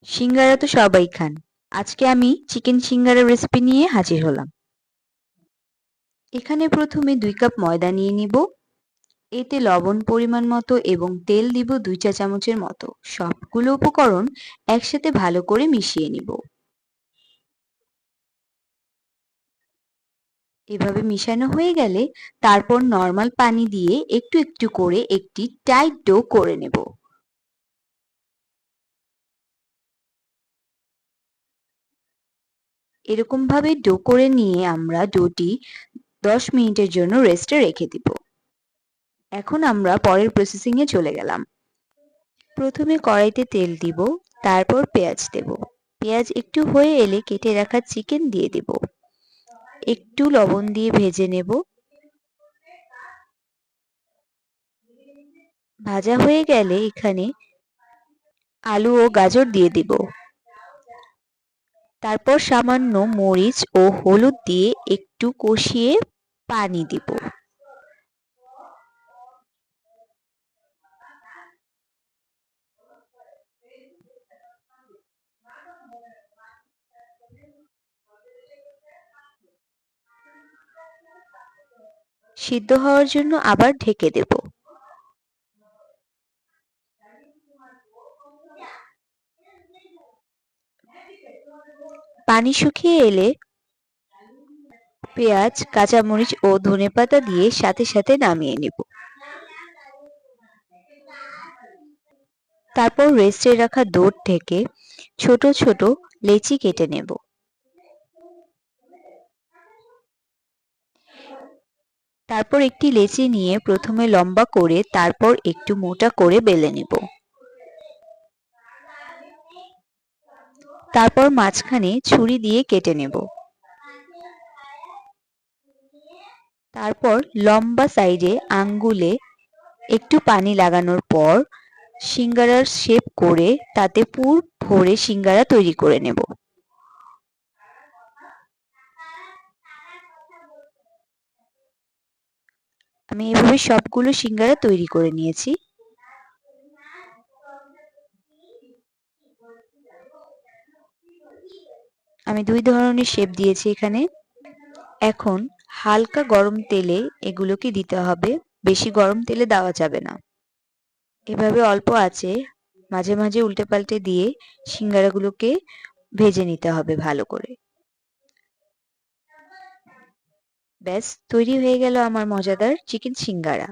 সিঙ্গারা তো সবাই খান। আজকে আমি চিকেন সিঙ্গারার রেসিপি নিয়ে হাজির হলাম। এখানে প্রথমে 2 কাপ ময়দা নিয়ে নিব। এতে লবণ পরিমাণ মতো এবং তেল দিব 2 চা চামচের মতো। সবগুলো উপকরণ একসাথে ভালো করে মিশিয়ে নিব। এভাবে মিশানো হয়ে গেলে তারপর নরমাল পানি দিয়ে একটু একটু করে একটি টাইট ডো করে নেব। এরকম ভাবে ডো করে নিয়ে আমরা ডোটি 10 মিনিটের জন্য রেস্টে রেখে দিব। এখন আমরা পরের প্রসেসিং এ চলে গেলাম। প্রথমে কড়াইতে তেল দিব, তারপর পেঁয়াজ দেব। পেঁয়াজ একটু হয়ে এলে কেটে রাখা চিকেন দিয়ে দিব। একটু লবণ দিয়ে ভেজে নেব। ভাজা হয়ে গেলে এখানে আলু ও গাজর দিয়ে দিব। তারপর সামান্য মরিচ ও হলুদ দিয়ে একটু কষিয়ে পানি দিব। সিদ্ধ হওয়ার জন্য আবার ঢেকে দেব। পানি শুকিয়ে এলে পেঁয়াজ, কাঁচামরিচ ও ধনেপাতা দিয়ে সাথে সাথে নামিয়ে নেব। তারপর রেস্টে রাখা ডো থেকে ছোট ছোট লেচি কেটে নেব। তারপর একটি লেচি নিয়ে প্রথমে লম্বা করে তারপর একটু মোটা করে বেলে নেব। তারপর মাঝখানে ছুরি দিয়ে কেটে নেব। তারপর লম্বা সাইডে আঙ্গুলে একটু পানি লাগানোর পর সিঙ্গারার শেপ করে তাতে পুর ভরে সিঙ্গারা তৈরি করে নেব। আমি এভাবে সবগুলো সিঙ্গারা তৈরি করে নিয়েছি। আমি 2 ধরনের শেপ দিয়েছি এখানে। এখন হালকা গরম তেলে এগুলোকে দিতে হবে, বেশি গরম তেলে দেওয়া যাবে না। এভাবে অল্প আঁচে মাঝে মাঝে উল্টে পাল্টে দিয়ে সিঙ্গারাগুলোকে ভেজে নিতে হবে ভালো করে। ব্যাস তৈরি হয়ে গেল আমার মজাদার চিকেন সিঙ্গারা।